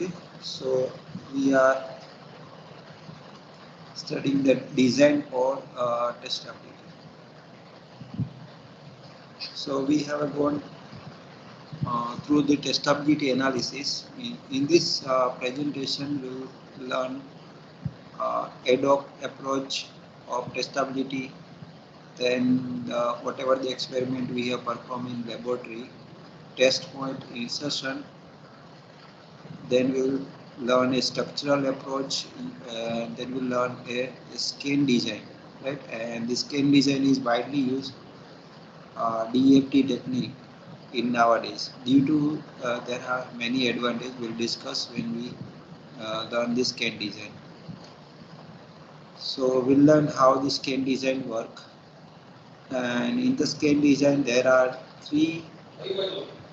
Okay, so we are studying the design for testability. So we have gone through the testability analysis. In this presentation, we will learn ad hoc approach of testability, then whatever the experiment we have performed in laboratory, test point insertion, then we will learn a structural approach, and then we'll learn a scan design, right? And the scan design is widely used DFT technique in nowadays. Due to there are many advantages we'll discuss when we learn this scan design. So we'll learn how the scan design work, and in the scan design there are three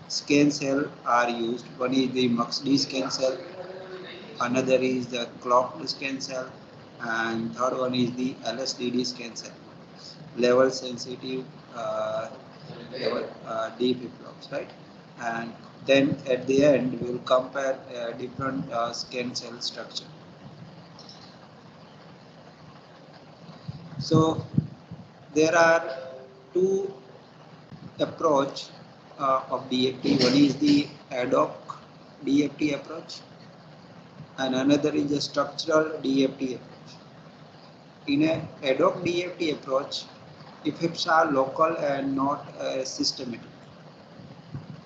scan cell are used. One is the MUX-D scan cell, another is the clocked scan cell, and third one is the LSDD scan cell, level sensitive level D flip-flops, right? And then at the end we will compare different scan cell structure. So there are two approach of DFT. One is the ad hoc DFT approach, and another is a structural DFT approach. In a ad hoc DFT approach, effects are local and not systematic,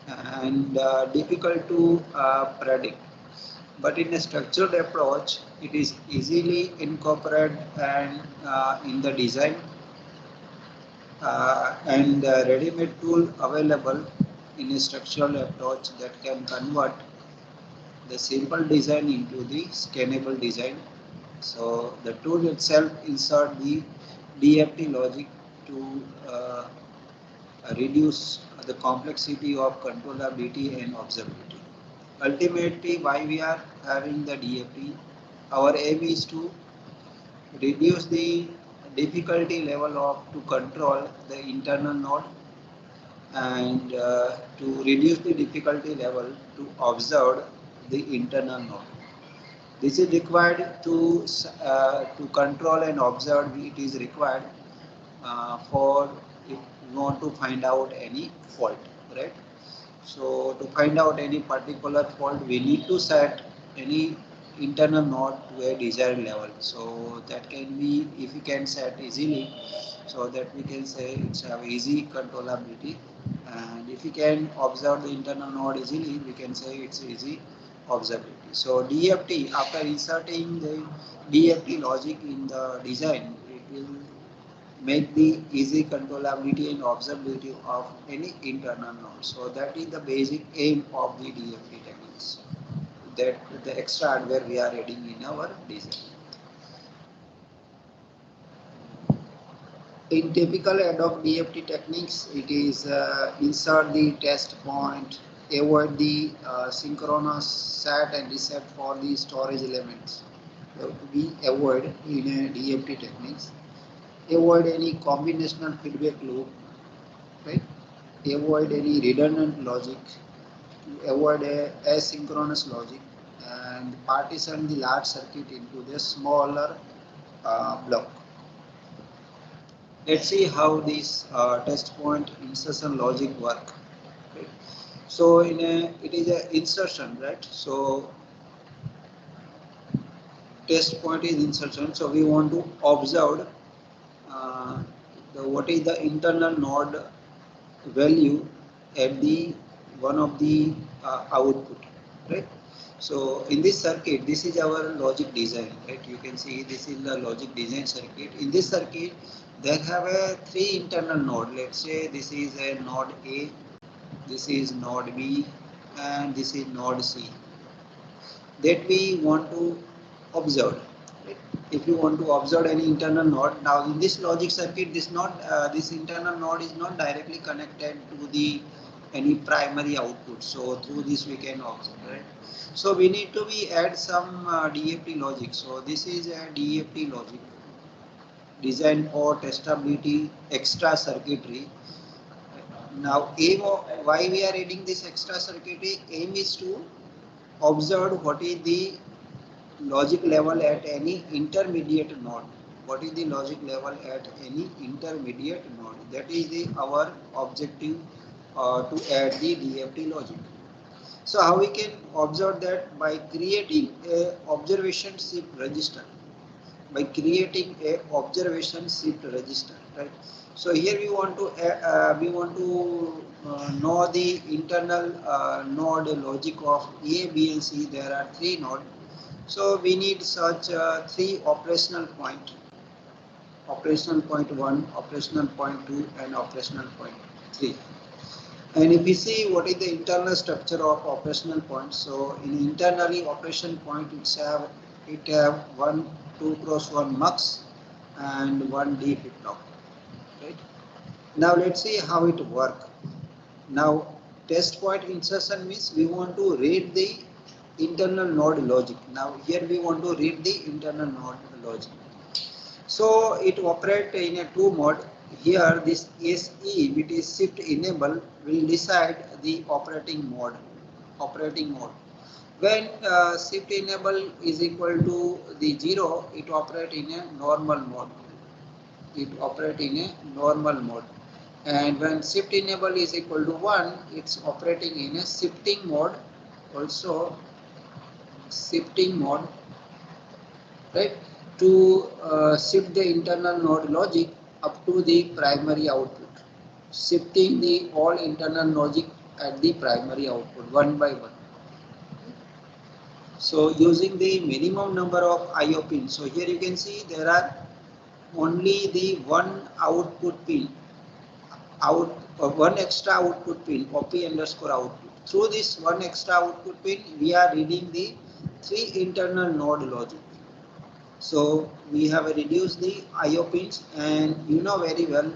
and difficult to predict. But in a structured approach, it is easily incorporated and in the design, and ready-made tool available in a structural approach that can convert the simple design into the scannable design. So the tool itself insert the DFT logic to reduce the complexity of controllability and observability. Ultimately, why we are having the DFT, our aim is to reduce the difficulty level of to control the internal node, and to reduce the difficulty level to observe the internal node. This is required to control and observe. It is required for if you want to find out any fault, right? So to find out any particular fault, we need to set any internal node to a desired level. So that can be, if we can set easily, so that we can say it's have easy controllability. And if we can observe the internal node easily, we can say it's easy observability. So DFT, after inserting the DFT logic in the design, it will make the easy controllability and observability of any internal node. So that is the basic aim of the DFT techniques, that the extra hardware we are adding in our design. In typical ad hoc DFT techniques, it is insert the test point, avoid the synchronous set and reset for the storage elements. So we avoid in a DFT techniques. Avoid any combinational feedback loop, right? Avoid any redundant logic, avoid a asynchronous logic, and partition the large circuit into the smaller block. Let's see how this test point insertion logic work. Right? So it is an insertion, right? So test point is insertion. So we want to observe what is the internal node value at the one of the output, right? So in this circuit, this is our logic design, right? You can see this is the logic design circuit. In this circuit, there have a three internal node. Let's say this is a node A, this is node B, and this is node C, that we want to observe. Right? If you want to observe any internal node, now in this logic circuit, this internal node is not directly connected to the any primary output. So through this we can observe, right? So we need to be add some DFT logic. So this is a DFT logic designed for testability extra circuitry. Now aim of why we are adding this extra circuitry, aim is to observed what is the logic level at any intermediate node. What is the logic level at any intermediate node? That is our objective to add the DFT logic. So how we can observe that? By creating a observation shift register. By creating a observation shift register, right? So here we want to know the internal node logic of A, B, and C. There are three nodes. So we need such three operational point: operational point 1, operational point 2, and operational point 3. And if we see what is the internal structure of operational points, so in internally operation point it have one 2 cross 1 mux and one D flip flop, right? Now let's see how it work. Now test point insertion means we want to read the internal node logic. Now here we want to read the internal node logic. So it operates in a two mode. Here this SE, which is shift enable, will decide the operating mode. When shift enable is equal to the 0, it operates in a normal mode. And when shift enable is equal to 1, it's operating in a shifting mode. Also shifting mode, right? To shift the internal node logic up to the primary output, shifting the all internal logic at the primary output one by one. So using the minimum number of IO pins. So here you can see there are only the one output pin, one extra output pin, OP underscore output. Through this one extra output pin, we are reading the three internal node logic. So we have reduced the IO pins, and you know very well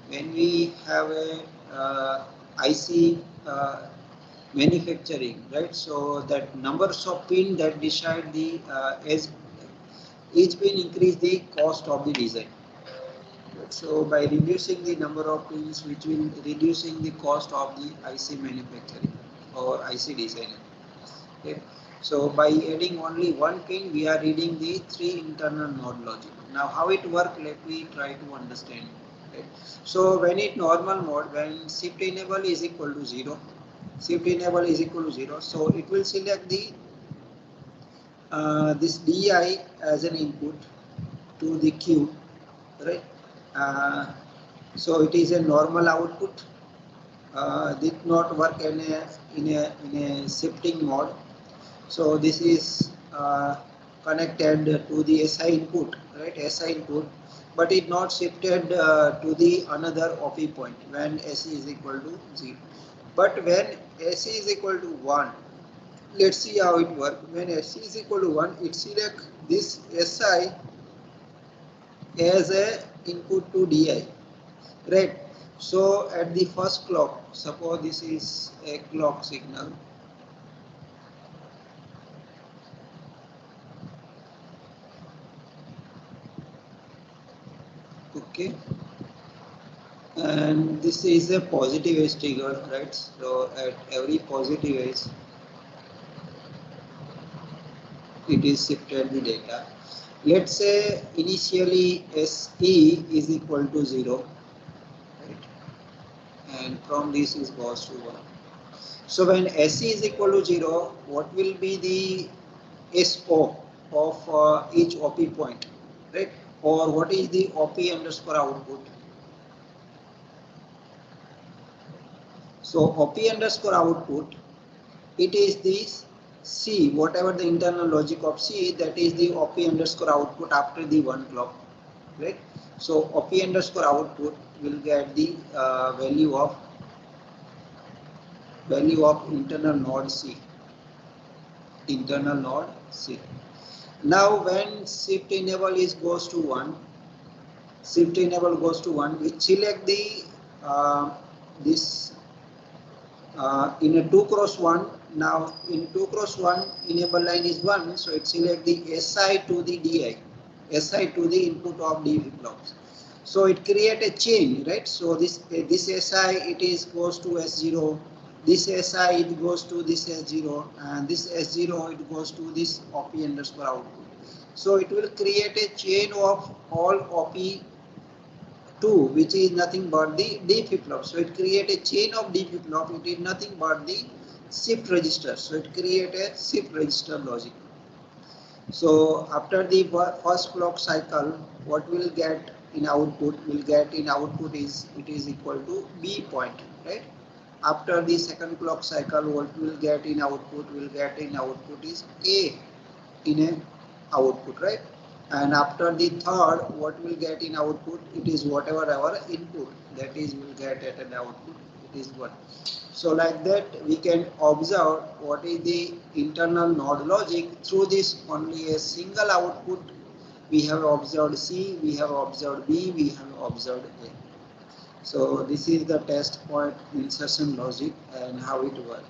when we have a IC manufacturing, right? So that numbers of pin that decide the as each pin increase the cost of the design. So by reducing the number of pins, which will reducing the cost of the IC manufacturing or IC design. Okay. So by adding only one pin, we are reading the three internal node logic. Now how it works, let me try to understand. Okay. So when it normal mode, when shift enable is equal to 0, so it will select the this DI as an input to the Q, right? So it is a normal output. Did not work in a shifting mode. So this is connected to the SI input, right? SI input, but it not shifted to the another OP point when SE is equal to 0. But when SE is equal to 1, let's see how it works. When SE is equal to 1, it selects this SI as a input to DI, right? So at the first clock, suppose this is a clock signal. Okay, and this is a positive edge trigger, right? So at every positive edge, it is shifted the data. Let's say initially SE is equal to 0, right? And from this is goes to 1. So when SE is equal to 0, what will be the SO of each OP point, right? Or what is the OP underscore output? So OP underscore output, it is this C, whatever the internal logic of C, that is the OP underscore output after the one clock, right? So OP underscore output will get the value of internal node C. Now when shift enable goes to 1, we select the this in a 2 cross 1. Now in 2 cross 1 enable line is 1, so it select the SI to the DI, SI to the input of D flip flops. So it create a chain, right? So this SI it is goes to S0, this SI it goes to this S0 and this S0 it goes to this OP underscore output. So it will create a chain of all OP2 which is nothing but the D flip-flop. So it create a chain of D flip-flop, it is nothing but the shift register. So it create a shift register logic. So after the first clock cycle, what we'll get in output, it is equal to B point, right? After the second clock cycle, what we'll get in output, is A in a output, right? And after the third, what we'll get in output, it is whatever our input, that is we'll get at an output, it is 1. So like that we can observe what is the internal node logic through this only a single output. We have observed C, we have observed B, we have observed A. So this is the test point insertion logic and how it works.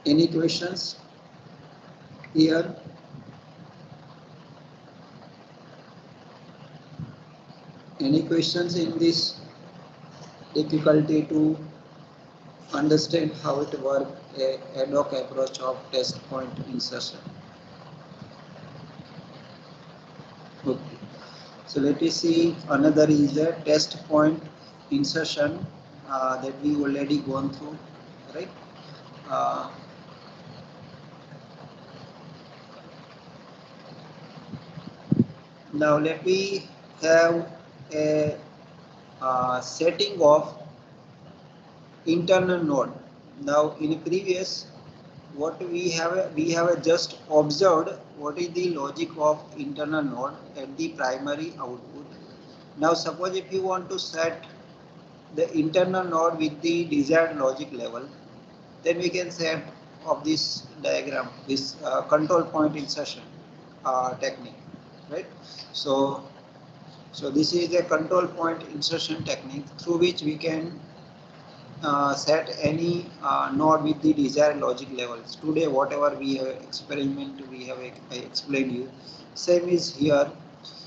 Any questions here? Any questions in this difficulty to understand how it works, a ad hoc approach of test point insertion? Okay. So let us see, another is a test point insertion that we already gone through, right? Now let me have a setting of internal node. Now in previous, what we have just observed what is the logic of internal node at the primary output. Now suppose if you want to set the internal node with the desired logic level, then we can set of this diagram, this control point insertion technique, right? So this is a control point insertion technique through which we can set any node with the desired logic levels. Today whatever we have experiment, we have explained you, same is here.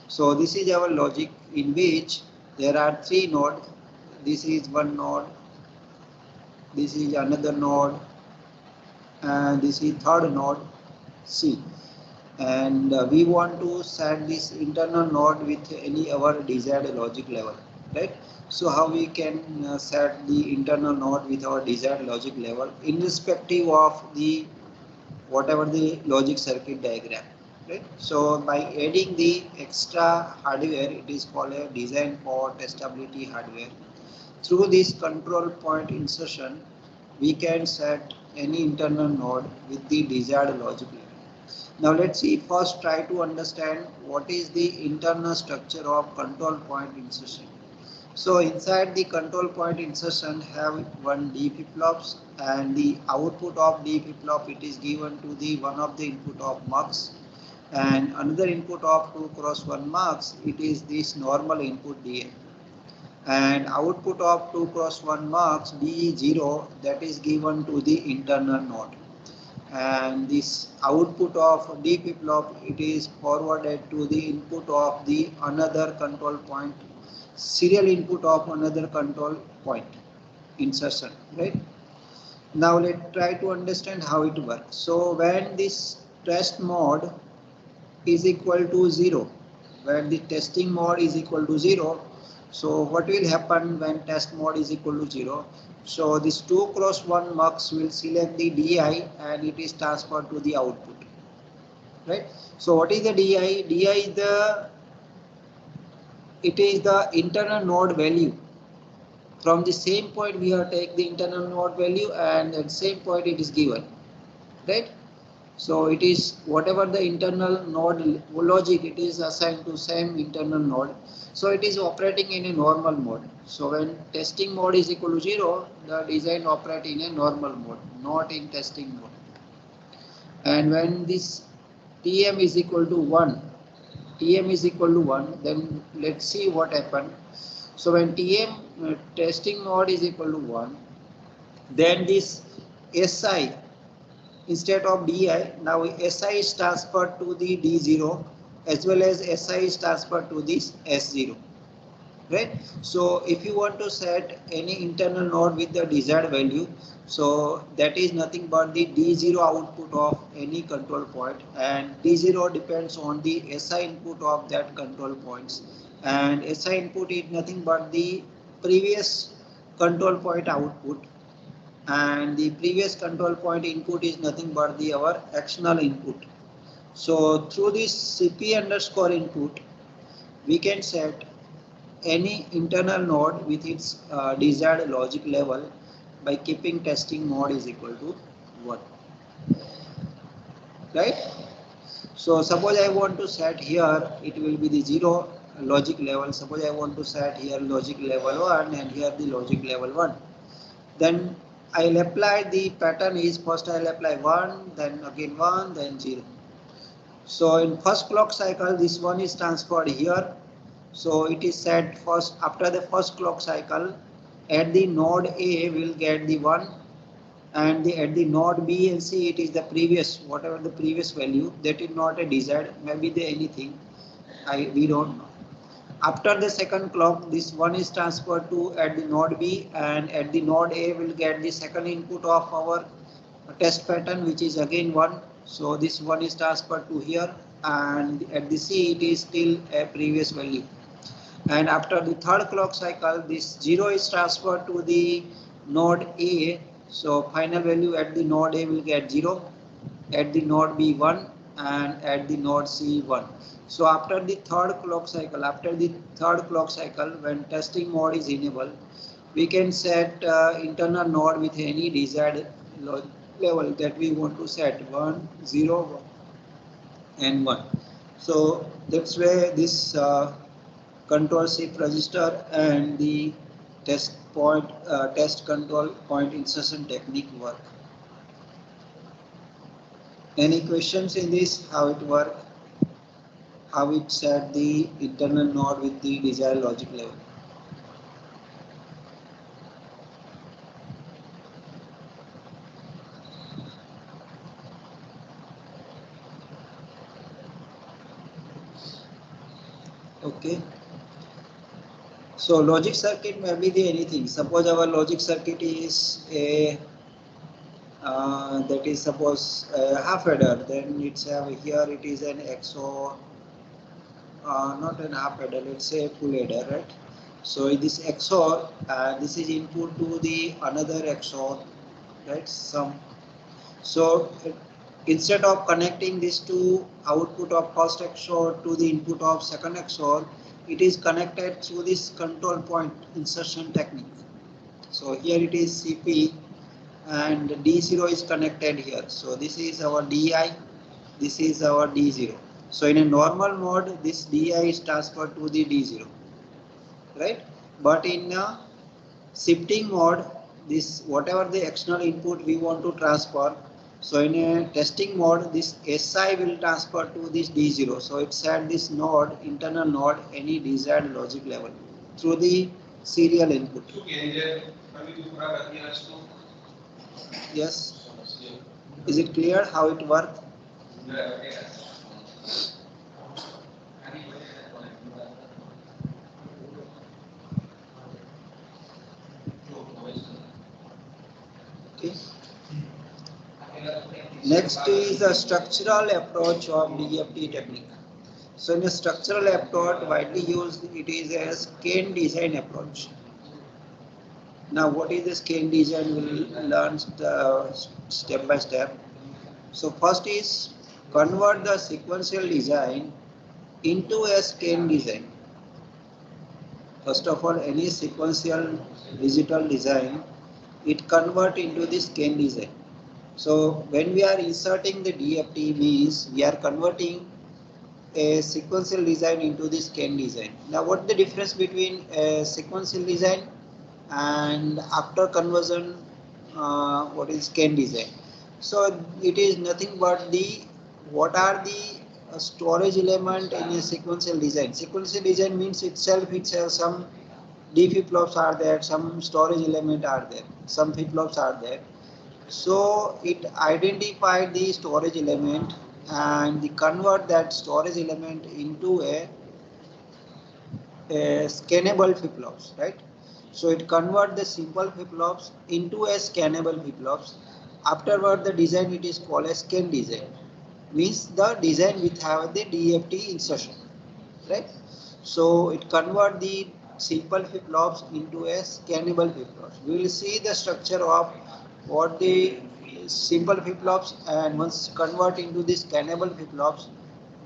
So this is our logic in which there are 3 nodes. This is one node, this is another node, and this is third node C. And we want to set this internal node with any our desired logic level, right? So how we can set the internal node with our desired logic level irrespective of the whatever the logic circuit diagram, right? So by adding the extra hardware, it is called a design for testability hardware. Through this control point insertion, we can set any internal node with the desired logic level. Now let's see, first try to understand what is the internal structure of control point insertion. So inside the control point insertion have one D flip-flops, and the output of D flip-flop it is given to the one of the input of mux, and another input of 2 cross 1 mux, it is this normal input DA, and output of 2 cross 1 mux D0 that is given to the internal node. And this output of D flip-flop it is forwarded to the input of the another control point, serial input of another control point insertion, right? Now let's try to understand how it works. So when this test mode is equal to 0, when the testing mode is equal to 0, so what will happen when test mode is equal to 0? So this 2 cross 1 mux will select the DI and it is transferred to the output, right? So what is the DI? DI is the internal node value. From the same point we have take the internal node value, and at the same point it is given, right? So it is whatever the internal node logic, it is assigned to same internal node. So it is operating in a normal mode. So when testing mode is equal to 0, the design operate in a normal mode, not in testing mode. And when this TM is equal to 1, then let's see what happened. So when TM testing mode is equal to 1, then this SI instead of DI, now SI is transferred to the D0 as well as SI is transferred to this S0. right? So if you want to set any internal node with the desired value, so that is nothing but the D0 output of any control point, and D0 depends on the SI input of that control points, and SI input is nothing but the previous control point output, and the previous control point input is nothing but the our external input. So through this CP underscore input, we can set any internal node with its desired logic level by keeping testing mode is equal to 1, right? So suppose I want to set here, it will be the 0 logic level. Suppose I want to set here logic level 1 and here the logic level 1. Then I'll apply the pattern is first I'll apply 1, then again 1, then 0. So in first clock cycle, this one is transferred here. So it is said first after the first clock cycle, at the node A will get the 1, and at the node B and C it is the previous, whatever the previous value, that is not a desired, maybe the anything, we don't know. After the second clock, this one is transferred to at the node B, and at the node A will get the second input of our test pattern, which is again 1. So this one is transferred to here, and at the C it is still a previous value. And after the third clock cycle, this 0 is transferred to the node A. So final value at the node A will get 0, at the node B 1, and at the node C 1. So after the third clock cycle, when testing mode is enabled, we can set internal node with any desired level that we want to set 1, 0, and 1. So that's where this control shift register and the test control point insertion technique work. Any questions in this? How it work? How it set the internal node with the desired logic level? Okay. So logic circuit may be the anything. Suppose our logic circuit is a that is suppose a half adder. Then it's have here it is an XOR, not an half adder. Let's say a full adder, right? So this XOR, this is input to the another XOR, right? So instead of connecting this to output of first XOR to the input of second XOR, it is connected through this control point insertion technique. So here it is CP, and D0 is connected here. So this is our DI, this is our D0. So in a normal mode, this DI is transferred to the D0, right? But in a shifting mode, this whatever the external input we want to transfer, so in a testing mode, this SI will transfer to this D0. So it's at this node, internal node, any desired logic level through the serial input. Yes. Is it clear how it works? Okay. Next is the structural approach of DFT technique. So in a structural approach widely used, it is a scan design approach. Now what is the scan design? We'll learn step by step. So first is convert the sequential design into a scan design. First of all, any sequential digital design, it convert into the scan design. So when we are inserting the DFT means we are converting a sequential design into the scan design. Now what is the difference between a sequential design and after conversion what is scan design? So it is nothing but the what are the storage element in a sequential design. Sequential design means itself it has some D flip-flops are there, some storage element are there, some flip-flops are there. So it identified the storage element and convert that storage element into a scannable flip-flops, right? So it convert the simple flip-flops into a scannable flip-flops. Afterward, the design it is called a scan design. Means the design which have the DFT insertion, right? So it convert the simple flip-flops into a scannable flip-flops. We will see the structure of what the simple flip-flops, and once convert into the scannable flip-flops,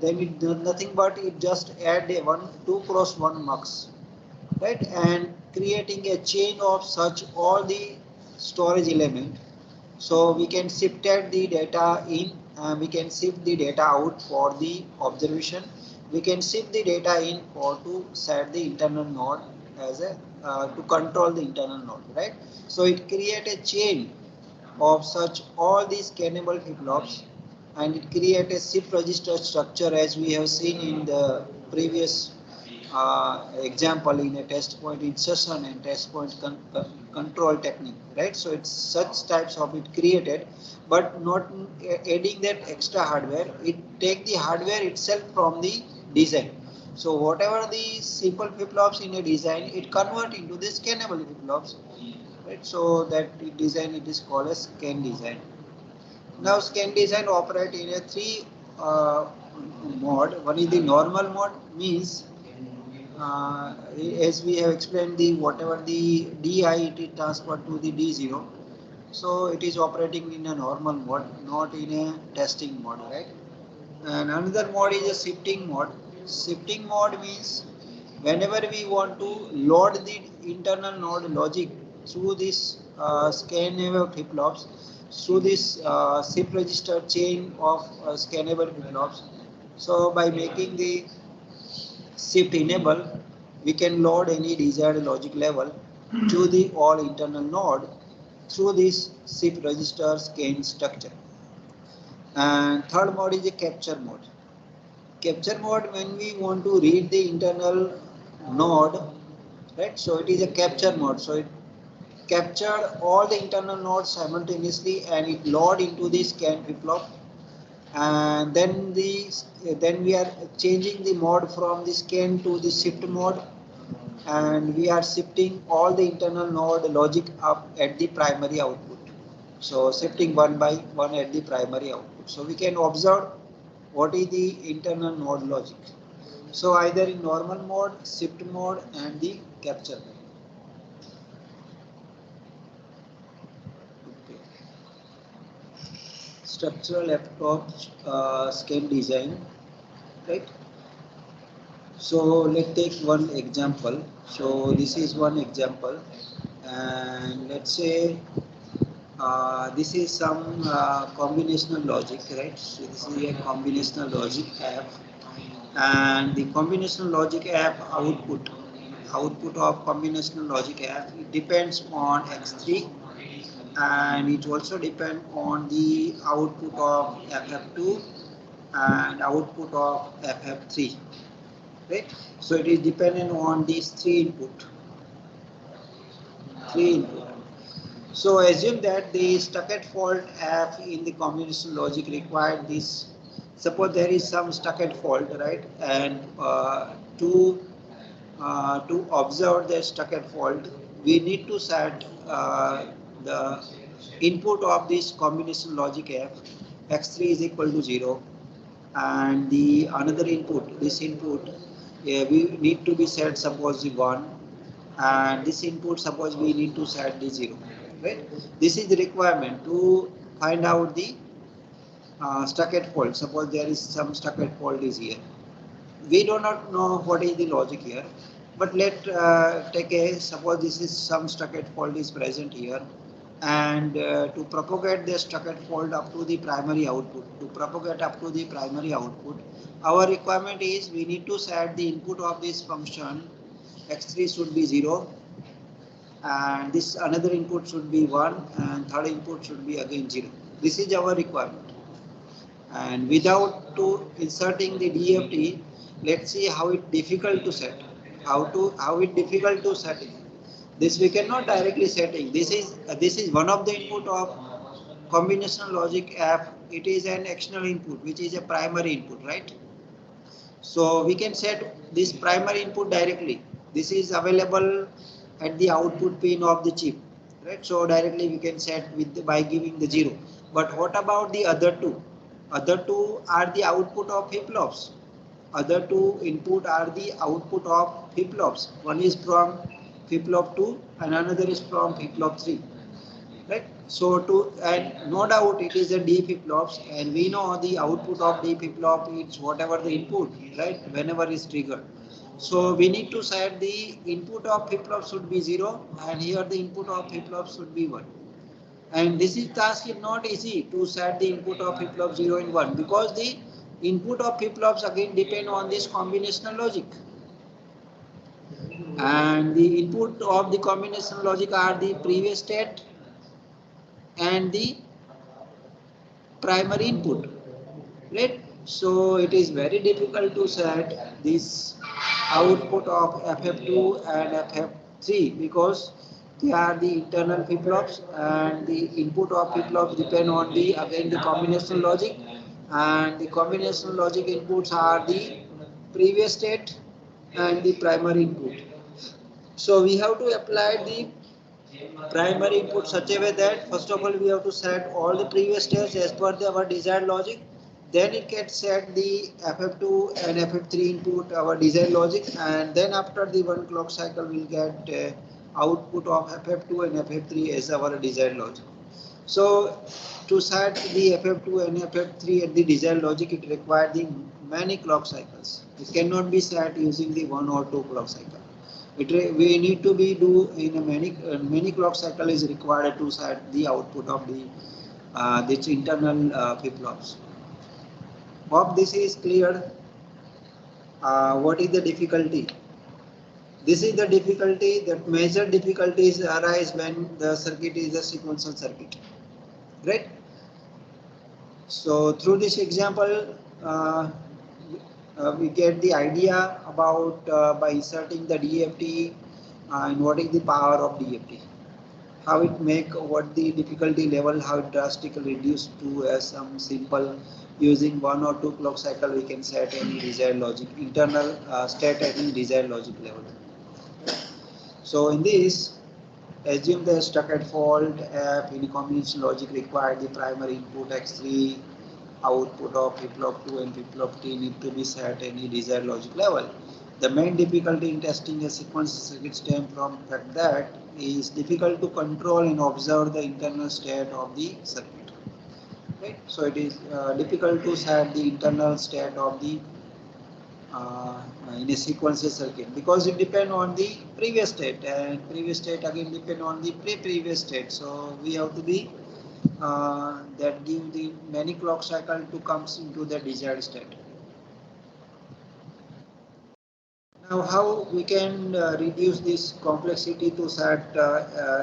then it does nothing but it just add a 2 cross 1 mux, right, and creating a chain of such all the storage element. So we can shift the data in, we can shift the data out for the observation. We can shift the data in for to set the internal node as a to control the internal node, right? So it create a chain of such all these scannable flip-flops, and it create a shift register structure as we have seen in the previous example in a test point insertion and test point control technique, right? So it's such types of it created, but not adding that extra hardware. It take the hardware itself from the design. So whatever the simple flip-flops in a design, it convert into the scannable flip-flops, right? So that design it is called as scan design. Now scan design operate in a three mode. One is the normal mode, means as we have explained, the whatever the DI it is transferred to the D0. So it is operating in a normal mode, not in a testing mode, right? And another mode is a shifting mode. Shifting mode means whenever we want to load the internal node logic through this scannable flip-flops, through this shift register chain of scannable flip-flops. So by making the shift enable, we can load any desired logic level to the all internal node through this shift register scan structure. And third mode is a capture mode. Capture mode when we want to read the internal node, right? So it is a capture mode. So it captured all the internal nodes simultaneously and it load into the scan flip-flop, and then we are changing the mode from the scan to the shift mode, and we are shifting all the internal node logic up at the primary output. So shifting one by one at the primary output. So we can observe what is the internal node logic. So either in normal mode, shift mode, and the capture mode. Okay. Structural laptop scan design, right? So let's take one example. So this is one example, and let's say this is some combinational logic, right? So this is a combinational logic app, and the combinational logic app output of combinational logic app, it depends on X3, and it also depends on the output of FF2 and output of FF3, right? So it is dependent on these three input. So assume that the Stuckert fault F in the combination logic required this. Suppose there is some Stuckert fault, right? And to observe the Stuckert fault, we need to set the input of this combination logic F, X3 is equal to 0, and the another input, this input, we need to be set suppose the 1, and this input suppose we need to set the 0, right? This is the requirement to find out the Stuckert fault. Suppose there is some Stuckert fault is here. We do not know what is the logic here, but let take a suppose this is some Stuckert fault is present here, and to propagate the Stuckert fault up to the primary output, our requirement is we need to set the input of this function x3 should be 0, and this another input should be 1, and third input should be again 0. This is our requirement. And without to inserting the DFT, let's see how it difficult to set. How it difficult to set it. This we cannot directly setting. This is one of the input of combinational logic app. It is an external input which is a primary input, right? So we can set this primary input directly. This is available at the output pin of the chip, right? So directly we can set by giving the 0. But what about the other two? Other two are the output of flip-flops. Other two input are the output of flip-flops. One is from flip-flop 2 and another is from flip-flop 3. Right? So and no doubt it is a D flip-flops, and we know the output of D flip-flop is whatever the input, right? Whenever is triggered. So we need to set the input of flip-flop should be 0, and here the input of flip-flop should be 1. And this is task is not easy to set the input of flip-flop 0 and 1, because the input of flip-flops again depend on this combinational logic. And the input of the combinational logic are the previous state and the primary input, right? So it is very difficult to set this output of FF2 and FF3, because they are the internal flip-flops, and the input of flip-flops depend on the again the combinational logic, and the combinational logic inputs are the previous state and the primary input. So we have to apply the primary input such a way that first of all we have to set all the previous states as per our desired logic. Then it gets set the FF2 and FF3 input our desired logic, and then after the one clock cycle we'll get output of FF2 and FF3 as our desired logic. So to set the FF2 and FF3 at the desired logic, it requires the many clock cycles. It cannot be set using the one or two clock cycle. We need to be do in a many clock cycle is required to set the output of the this internal flip-flops. Hope this is clear. What is the difficulty? This is the difficulty, that major difficulties arise when the circuit is a sequential circuit, right? So through this example, we get the idea about by inserting the DFT and what is the power of DFT, how it make, what the difficulty level, how it drastically reduced to some simple using one or two clock cycle we can set any desired logic internal state at any desired logic level. So in this, assume the stuck at fault F in combination logic required the primary input X3, output of flip-flop 2 and flip-flop 3 need to be set any desired logic level. The main difficulty in testing a sequential circuit stem from the fact that it is difficult to control and observe the internal state of the circuit. Right? So it is difficult to set the internal state of the in a sequential circuit, because it depends on the previous state, and previous state again depend on the previous state. So we have to be that give the many clock cycle to comes into the desired state. Now how we can reduce this complexity to set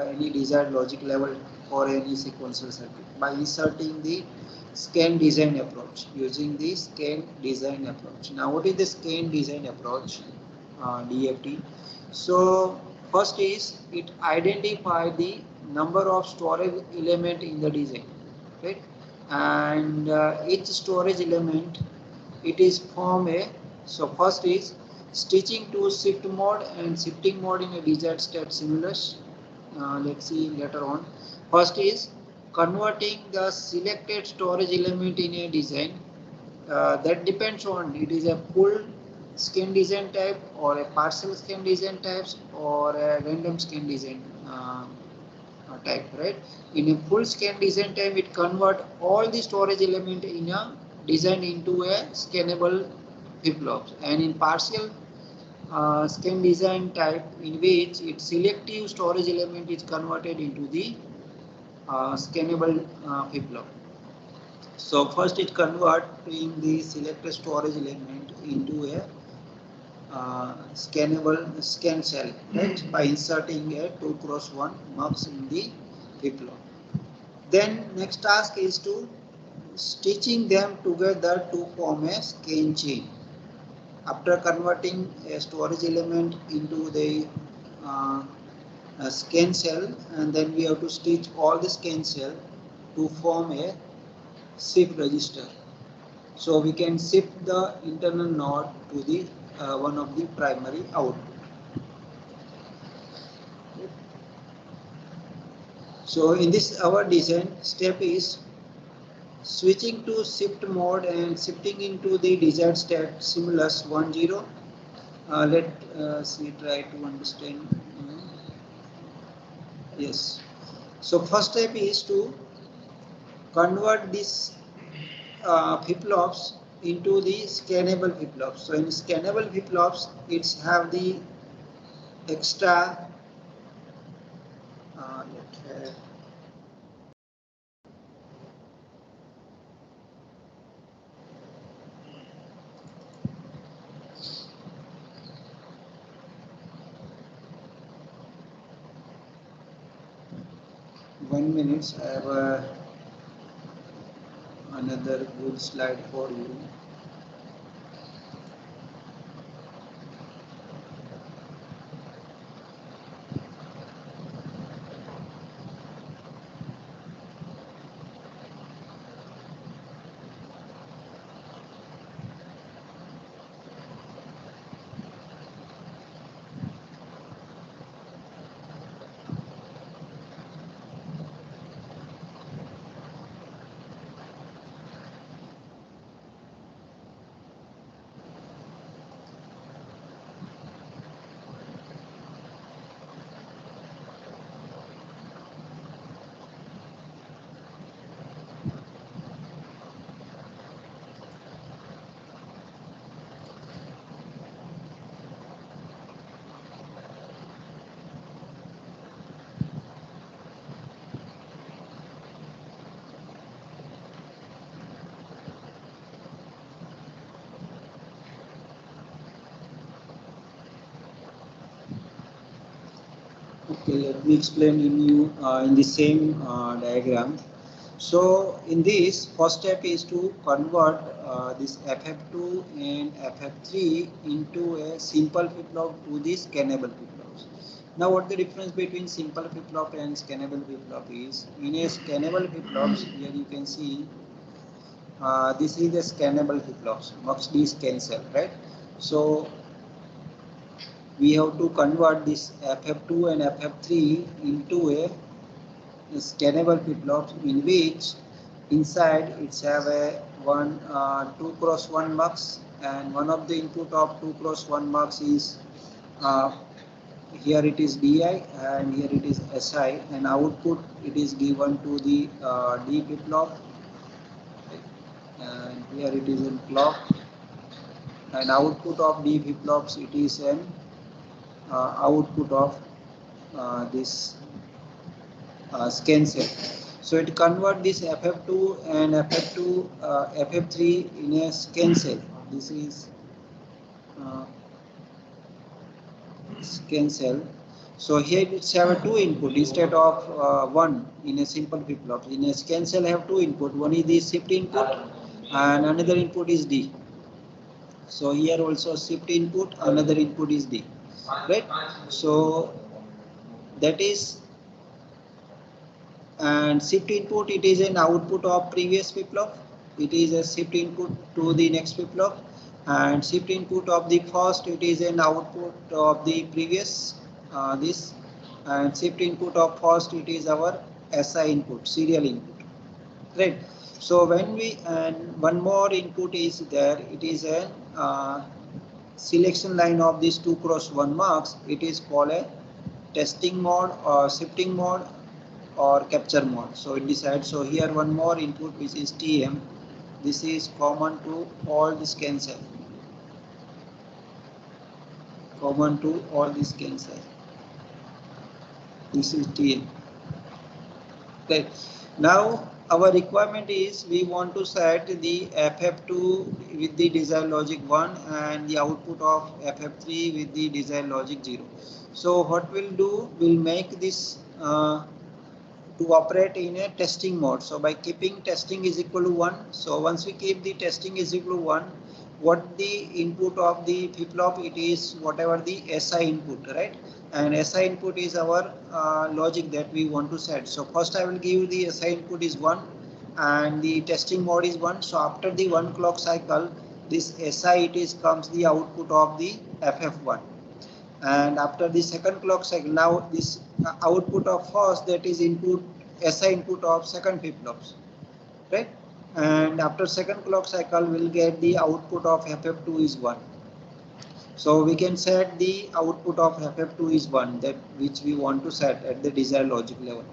any desired logic level for any sequential circuit? By inserting the scan design approach, using the scan design approach. Now what is the scan design approach, DFT? So first is it identify the number of storage element in the design, right? And each storage element, it is form a, so first is stitching to shift mode and shifting mode in a desired state simulus. Let's see later on. First is converting the selected storage element in a design. That depends on it is a full scan design type or a partial scan design types or a random scan design type, right? In a full scan design type, it convert all the storage element in a design into a scannable flip-flops, and in partial scan design type, in which its selective storage element is converted into the scannable flip-flop. So first it converting the selected storage element into a scannable scan cell, right, by inserting a 2x1 mux in the flip-flop. Then next task is to stitching them together to form a scan chain. After converting a storage element into the scan cell, and then we have to stitch all the scan cell to form a shift register. So we can shift the internal node to the one of the primary output. So in this our design step is switching to shift mode and shifting into the desired state stimulus 10. Let see try to understand. Yes. So first step is to convert this flip-flops into the scannable flip-flops. So in scannable flip-flops, it's have the extra. Let 1 minute. I have another good slide for you. Okay, let me explain in the same diagram. So in this, first step is to convert this FF2 and FF3 into a simple flip-flop to the scannable flip-flops. Now what the difference between simple flip-flop and scannable flip-flop is? In a scannable flip-flops, here you can see this is the scannable flip-flops, Mux-D scan cell, right? So we have to convert this FF2 and FF3 into a scannable flip-flops in which inside it's have a 2 cross 1 mux, and one of the input of 2 cross 1 mux is here it is DI and here it is SI, and output it is given to the D flip-flop, and here it is in clock, and output of D flip-flops it is an output of this scan cell. So it convert this FF2 and FF3 in a scan cell. This is scan cell. So here it's have two input instead of one in a simple flip-flop. In a scan cell have two input. One is the shift input and another input is D. So here also shift input, another input is D. Right? So that is, and shift input it is an output of previous flip-flop, it is a shift input to the next flip-flop, and shift input of the first it is an output of the previous this, and shift input of first it is our SI input, serial input, right? So when we, and one more input is there, it is a selection line of these 2 cross 1 marks, it is called a testing mode or shifting mode or capture mode. So it decides. So here one more input which is TM. This is common to all the scan cell. Common to all the scan cell. This is TM. Okay. Now our requirement is we want to set the FF2 with the desired logic 1 and the output of FF3 with the desired logic 0. So what we'll do, we'll make this to operate in a testing mode. So by keeping testing is equal to 1, so once we keep the testing is equal to 1, what the input of the flip-flop, it is whatever the SI input, right? And SI input is our logic that we want to set. So first I will give the SI input is 1 and the testing mode is 1. So after the 1 clock cycle, this SI it is comes the output of the FF1. And after the second clock cycle, now this output of first, that is input SI input of second flip-flops, right? And after second clock cycle, we'll get the output of FF2 is 1. So we can set the output of FF2 is 1, that which we want to set at the desired logic level.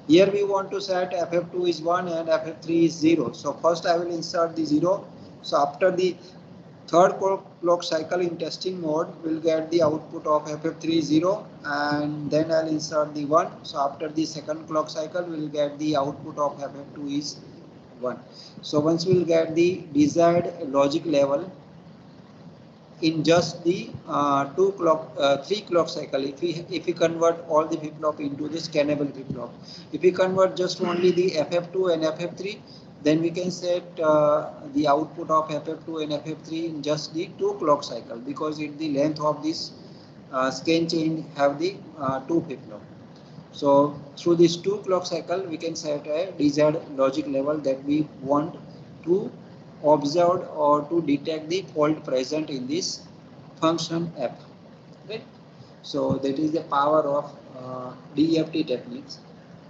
Here we want to set FF2 is 1 and FF3 is 0. So first I will insert the 0. So after the third clock cycle in testing mode, we'll get the output of FF3 0, and then I'll insert the 1. So after the second clock cycle, we'll get the output of FF2 is 1. So once we'll get the desired logic level in just the 3 clock cycle, if we convert all the flip flop into the scannable flip flop, if we convert just only the FF2 and FF3, then we can set the output of FF2 and FF3 in just the 2 clock cycle, because it the length of this scan chain have the 2 flip flop. So through this 2 clock cycle, we can set a desired logic level that we want to observe or to detect the fault present in this function f. Right? So that is the power of DFT techniques.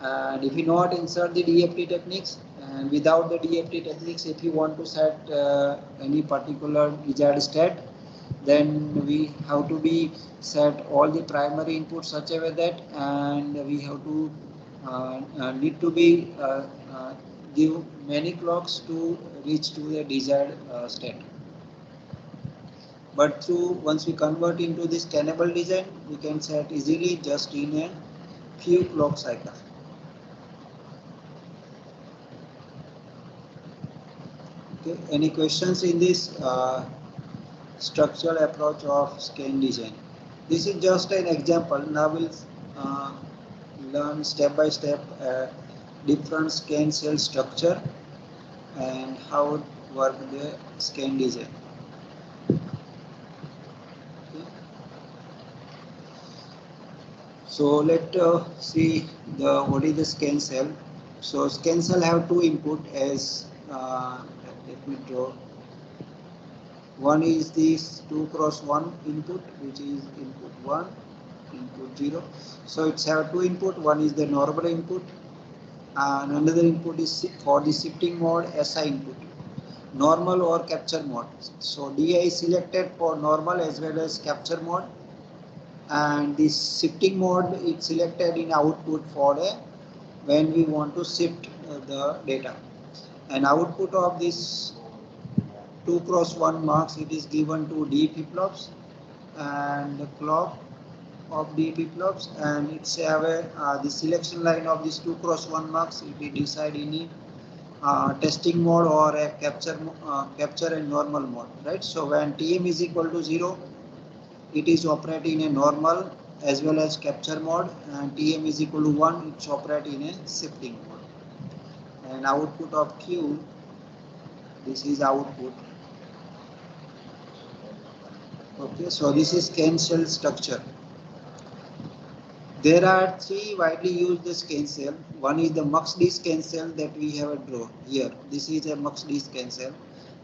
And if you not insert the DFT techniques, and without the DFT techniques, if you want to set any particular desired state, then we have to be set all the primary inputs such a way that, and we have to need to be give many clocks to reach to the desired state. But through once we convert into this scannable design, we can set easily just in a few clock cycles. Okay, any questions in this structural approach of scan design? This is just an example. Now we'll learn step by step different scan cell structure and how it work the scan design. Okay. So let's see what is the scan cell. So scan cell have two input as let me draw. One is this 2x1 input, which is input 1, input 0. So it's have two input. One is the normal input, and another input is for the shifting mode SI input, normal or capture mode. So DI is selected for normal as well as capture mode, and this shifting mode is selected in output for when we want to shift the data. And output of this 2x1 marks, it is given to D flip-flops and the clock of D flip-flops, and it's have a the selection line of this 2x1 marks. It will decide in testing mode or a capture and normal mode, right? So when TM is equal to 0, it is operating in a normal as well as capture mode, and TM is equal to 1, it's operating in a shifting mode. And output of Q, this is output. Okay, so this is scan cell structure. There are three widely used scan cell. One is the MUX-D scan cell that we have drawn here. This is a MUX-D scan cell.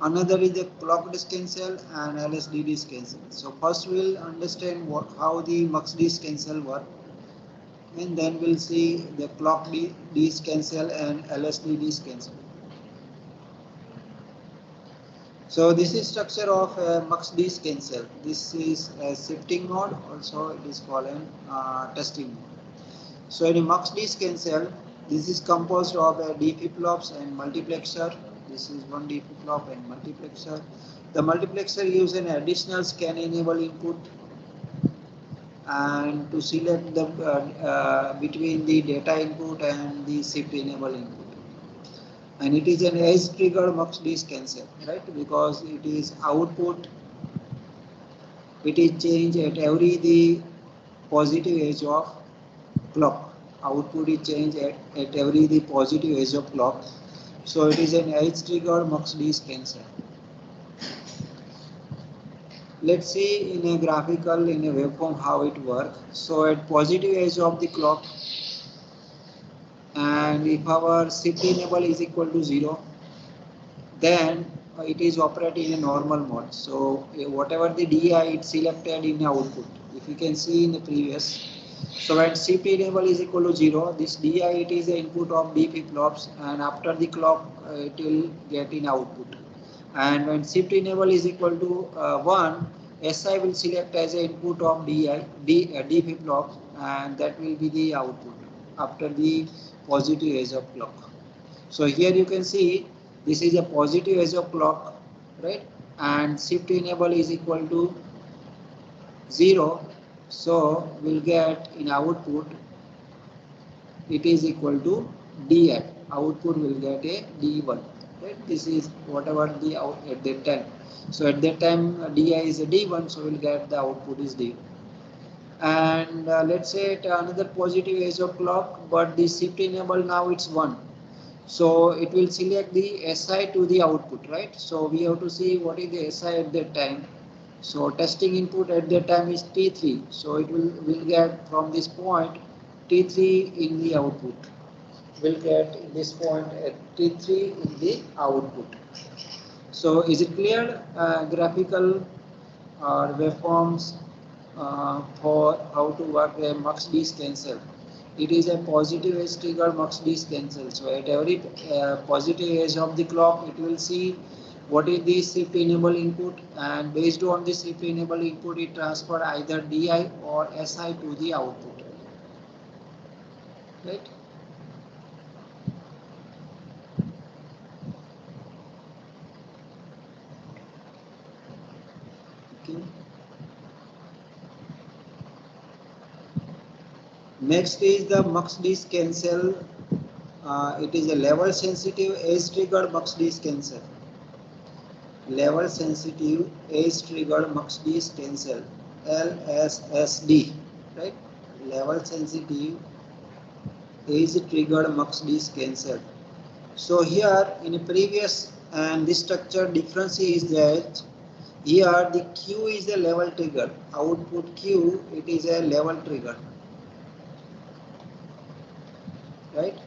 Another is the clocked scan cell and LSDD scan cell. So first we'll understand how the MUX-D scan cell work, and then we'll see the clocked D scan cell and LSDD scan cell. So this is structure of a MUX-D scan cell. This is a shifting mode, also it is called a testing mode. So in a MUX-D scan cell, this is composed of a D flip-flops and multiplexer. This is one D flip-flop and multiplexer. The multiplexer uses an additional scan enable input and to select the between the data input and the shift enable input. And it is an edge triggered MUX-D scan cell, right? Because it is output, it is changed at every the positive edge of clock. Output is changed at every the positive edge of clock. So it is an edge triggered MUX-D scan cell. Let's see in a graphical, in a waveform, how it works. So at positive edge of the clock, and if our shift enable is equal to 0, then it is operating in a normal mode. So whatever the DI it's selected in output. If you can see in the previous, So when shift enable is equal to 0, this DI it is the input of D flip-flops, and after the clock it will get in output. And when shift enable is equal to 1, SI will select as a input of D flip-flops, and that will be the output after the positive edge of clock. So here you can see this is a positive edge of clock, right? And shift enable is equal to 0, so we'll get in output it is equal to D at output will get a D1, right? This is whatever the out at that time. So at that time DI is a D1, so we'll get the output is D. And let's say at another positive edge of clock, but the shift enable now it's 1. So it will select the SI to the output, right? So we have to see what is the SI at that time. So testing input at that time is T3. So it will get from this point T3 in the output. Will get this point at T3 in the output. So is it clear? Graphical or waveforms for how to work a mux-D cancel. It is a positive edge trigger mux-D cancel. So at every positive edge of the clock, it will see what is the shift enable input, and based on the shift enable input, it transfer either DI or SI to the output. Right? Okay. Next is the mux-D cancel. It is a level sensitive edge triggered mux-D cancel. Level sensitive edge triggered mux-D cancel, LSSD, right? Level sensitive edge triggered mux-D cancel. So here in a previous and this structure difference is that here the Q is a level trigger, output Q it is a level trigger, right?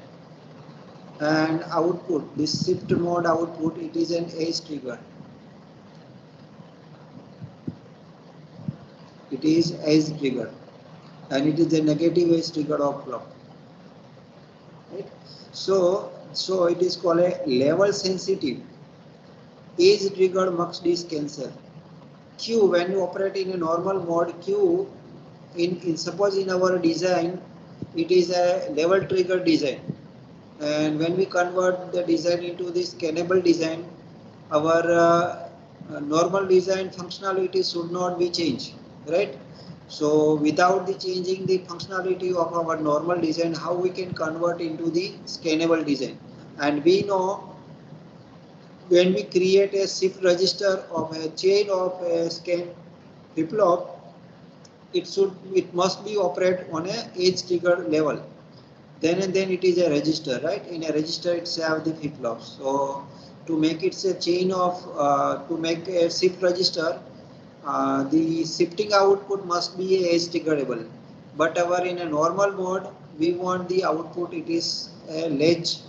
And output, this shift mode output, it is an edge trigger. It is edge trigger, and it is a negative edge trigger of clock. Right? So it is called a level sensitive edge triggered mux-D cancel. Q, when you operate in a normal mode, Q in suppose in our design it is a level trigger design, and when we convert the design into this scannable design, our normal design functionality should not be changed, right? So without the changing the functionality of our normal design, how we can convert into the scannable design? And we know when we create a shift register of a chain of a scan flip-flop, it must be operate on a edge trigger level. Then and then it is a register, right? In a register it's have the flip-flops. So to make it a chain of to make a shift register, the shifting output must be a edge triggerable. But our in a normal mode, we want the output it is a latch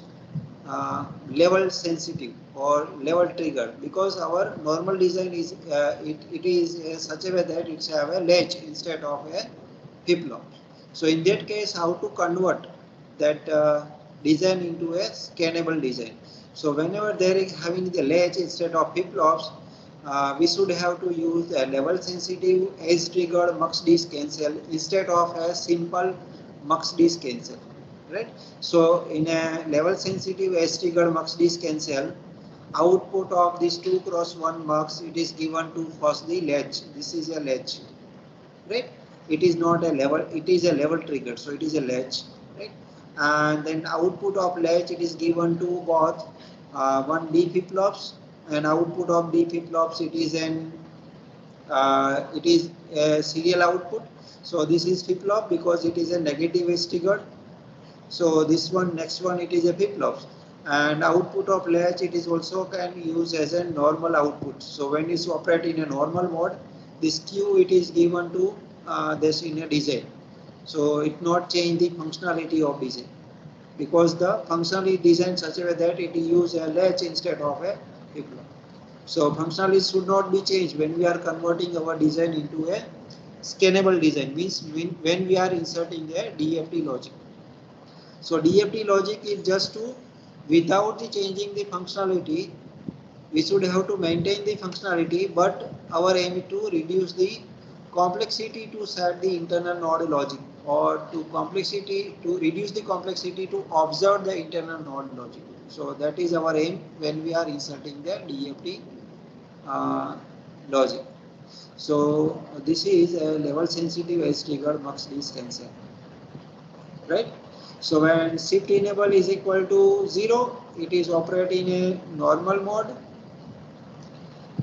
level sensitive or level trigger, because our normal design is it is such a way that it's have a latch instead of a flip-flop. So in that case, how to convert that design into a scannable design? So whenever there is having the latch instead of flip-flops, we should have to use a level sensitive edge triggered mux-D cancel instead of a simple mux-D cancel, right? So in a level sensitive edge triggered mux-D cancel, output of this 2 cross 1 mux, it is given to first the latch. This is a latch, right? It is not a level, it is a level trigger, so it is a latch, right? And then output of latch, it is given to both one D flip-flops, and output of D flip-flops, it is a serial output. So this is flip-flop because it is a negative edge triggered. So this one, next one, it is a flip-flops. And output of latch, it is also can use as a normal output. So when you operate in a normal mode, this Q it is given to this in a design. So it not change the functionality of design, because the functionality designed such a way that it use a latch instead of a flip-flop. So functionality should not be changed when we are converting our design into a scannable design means when we are inserting a DFT logic. So DFT logic is just to, without the changing the functionality, we should have to maintain the functionality, but our aim is to reduce the complexity to set the internal node logic, or to complexity to reduce the complexity to observe the internal node logic. So that is our aim when we are inserting the DFT logic. So this is a level sensitive edge triggered Mux-D scanner, right? So when shift enable is equal to 0, it is operating in a normal mode,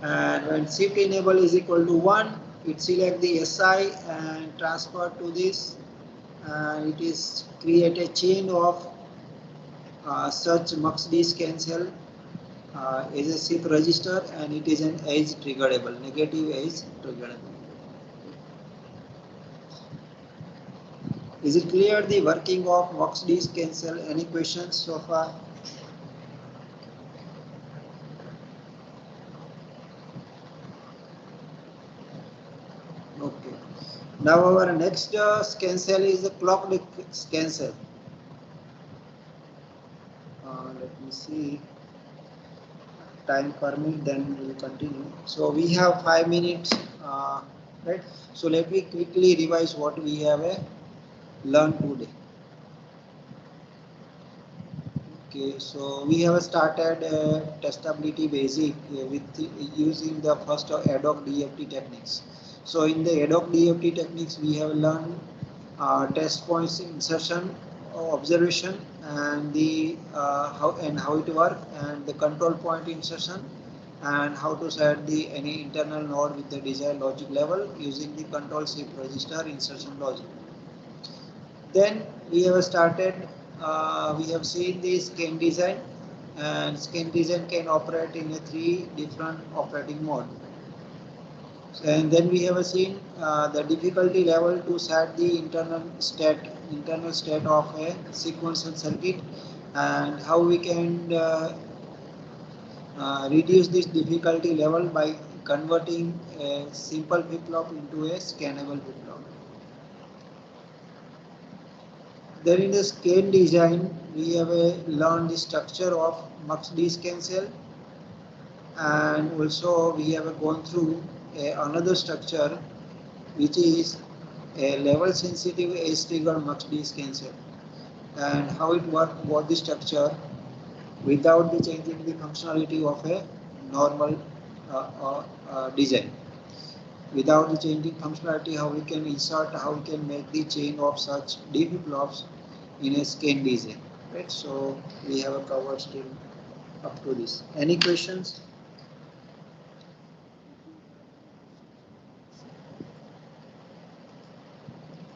and when shift enable is equal to 1, it select the SI and transfer to this, and it is create a chain of such Mux-D scan cell as a shift register, and it is an edge triggerable, negative edge triggerable. Is it clear the working of Mux-D scan cell? Any questions so far? Okay. Now our next scan cell is the clocked scan cell. Let me see. Time permit, then we will continue. So we have 5 minutes, right? So let me quickly revise what we have learned today. Okay, so we have started testability basic with using the first ad hoc DFT techniques. So in the ad hoc DFT techniques, we have learned test points insertion, observation, and the how it work, and the control point insertion, and how to set the any internal node with the desired logic level using the control shift register insertion logic. Then we have started, we have seen the scan design, and scan design can operate in a 3 different operating mode. And then we have seen the difficulty level to set the internal state of a sequential circuit, and how we can reduce this difficulty level by converting a simple flip-flop into a scannable flip-flop. Then in the scan design, we have learned the structure of Mux-D scan cell, and also we have gone through another structure which is a level sensitive edge triggered Mux-D scan cell, and how it works, what the structure without the changing the functionality of a normal design. Without the changing functionality, how we can insert, how we can make the chain of such D flip-flops in a scan design, right? So we have covered still up to this. Any questions?